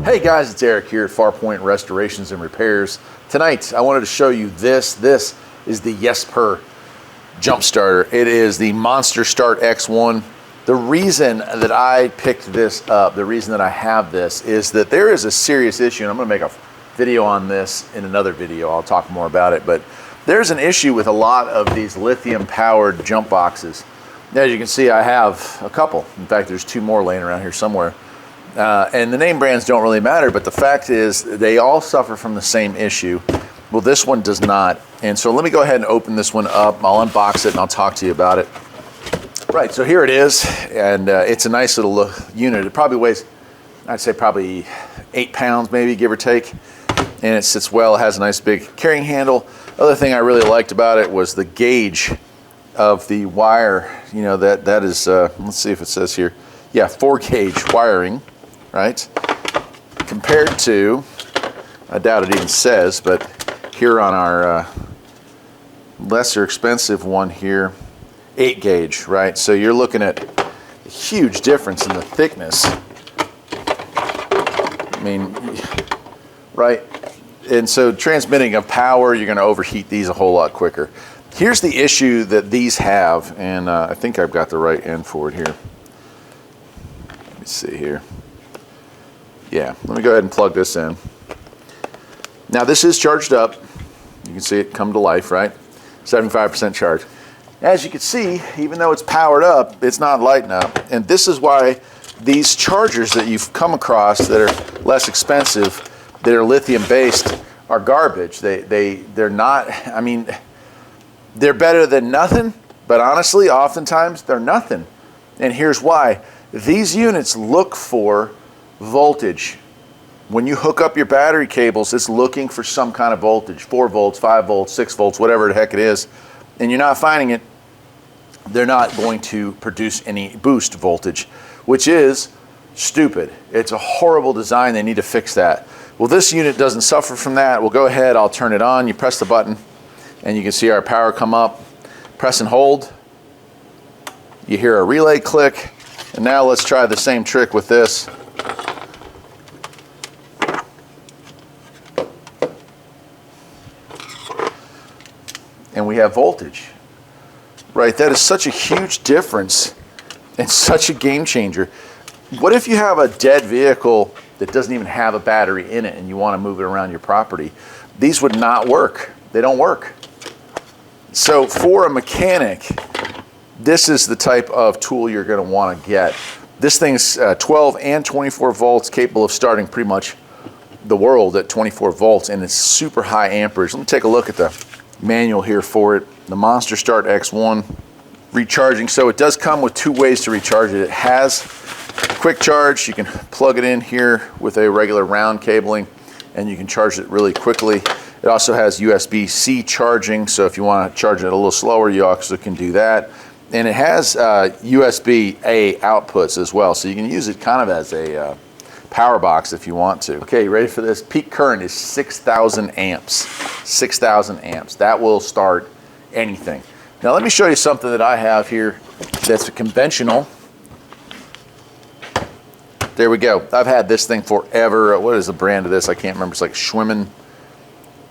Hey guys, it's Eric here at Farpoint Restorations and Repairs. Tonight, I wanted to show you this. This is the Yesper jump starter. It is the Monster Start X1. The reason that I picked this up, the reason that I have this, is that there is a serious issue, and I'm going to make a video on this in another video. I'll talk more about it, but there's an issue with a lot of these lithium-powered jump boxes. As you can see, I have a couple. In fact, there's two more laying around here somewhere. And the name brands don't really matter, but the fact is they all suffer from the same issue. Well, this one does not. And so let me go ahead and open this one up. I'll unbox it and I'll talk to you about it. Right, so here it is, and it's a nice little unit. It probably weighs, I'd say probably 8 pounds maybe, give or take. And it sits well, it has a nice big carrying handle. Other thing I really liked about it was the gauge of the wire. You know, that is, let's see if it says here. Yeah, 4-gauge wiring. Right? Compared to, I doubt it even says, but here on our lesser expensive one here, 8-gauge, right? So you're looking at a huge difference in the thickness. I mean, right? And so transmitting of power, you're going to overheat these a whole lot quicker. Here's the issue that these have, and I think I've got the right end for it here. Let me see here. Yeah, let me go ahead and plug this in. Now this is charged up. You can see it come to life, right? 75% charge. As you can see, even though it's powered up, it's not lighting up. And this is why these chargers that you've come across that are less expensive, that are lithium based, are garbage. They're not, I mean, they're better than nothing, but honestly, oftentimes they're nothing. And here's why. These units look for voltage. When you hook up your battery cables, it's looking for some kind of voltage, 4 volts, 5 volts, 6 volts, whatever the heck it is, and you're not finding it. They're not going to produce any boost voltage, which is stupid. It's a horrible design. They need to fix that. Well, this unit doesn't suffer from that. We'll go ahead, I'll turn it on. You press the button and you can see our power come up. Press and hold. You hear a relay click, and now let's try the same trick with this. And we have voltage, right? That is such a huge difference and such a game changer. What if you have a dead vehicle that doesn't even have a battery in it and you want to move it around your property? These would not work. They don't work. So for a mechanic, this is the type of tool you're going to want to get. This thing's 12 and 24 volts, capable of starting pretty much the world at 24 volts, and it's super high amperage. Let me take a look at the manual here for it. The Monster Start X1 recharging. So it does come with 2 ways to recharge it. It has quick charge. You can plug it in here with a regular round cabling and you can charge it really quickly. It also has USB-C charging, so if you want to charge it a little slower, you also can do that. And it has USB-A outputs as well, so you can use it kind of as a power box if you want to. Okay, you ready for this? Peak current is 6,000 amps. 6,000 amps. That will start anything. Now let me show you something that I have here that's a conventional. There we go. I've had this thing forever. What is the brand of this? I can't remember. It's like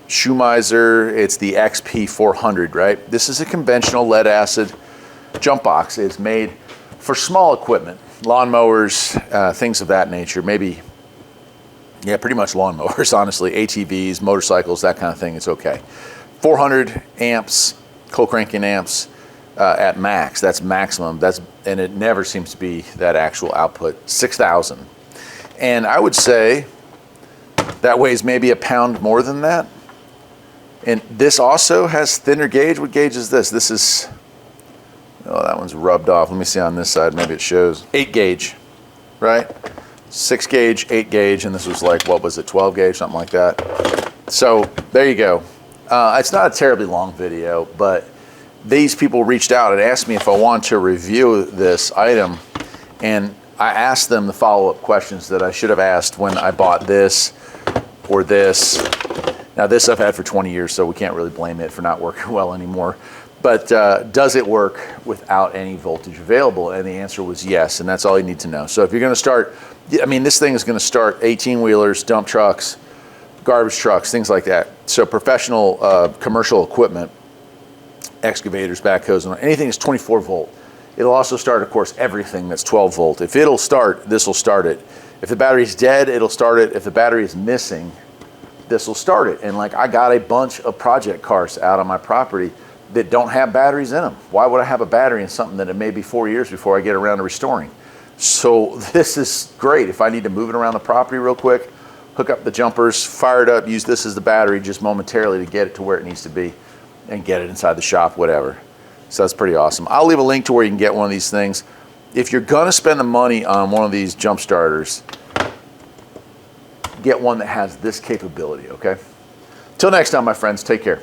Schumeiser. It's the XP400, right? This is a conventional lead acid jump box. It's made for small equipment. Lawnmowers, things of that nature. Maybe, yeah, pretty much lawnmowers, honestly. ATVs, motorcycles, that kind of thing, it's okay. 400 amps, co-cranking amps at max. That's maximum. And it never seems to be that actual output. 6,000. And I would say that weighs maybe a pound more than that. And this also has thinner gauge. What gauge is this? This is, oh, that one's rubbed off. Let me see on this side. Maybe it shows. 8-gauge, right? 6-gauge, 8-gauge, and this was like, what was it, 12-gauge, something like that. So there you go. It's not a terribly long video, but these people reached out and asked me if I wanted to review this item, and I asked them the follow-up questions that I should have asked when I bought this or this. Now this I've had for 20 years, so we can't really blame it for not working well anymore. But does it work without any voltage available? And the answer was yes, and that's all you need to know. So if you're going to start, I mean, this thing is going to start 18-wheelers, dump trucks, garbage trucks, things like that. So professional commercial equipment, excavators, backhoes, and anything that's 24 volt. It'll also start, of course, everything that's 12 volt. If it'll start, this will start it. If the battery's dead, it'll start it. If the battery is missing, this will start it. And like, I got a bunch of project cars out on my property that don't have batteries in them. Why would I have a battery in something that it may be 4 years before I get around to restoring? So this is great. If I need to move it around the property real quick, hook up the jumpers, fire it up, use this as the battery just momentarily to get it to where it needs to be and get it inside the shop, whatever. So that's pretty awesome. I'll leave a link to where you can get one of these things. If you're gonna spend the money on one of these jump starters, get one that has this capability, okay? Till next time, my friends, take care.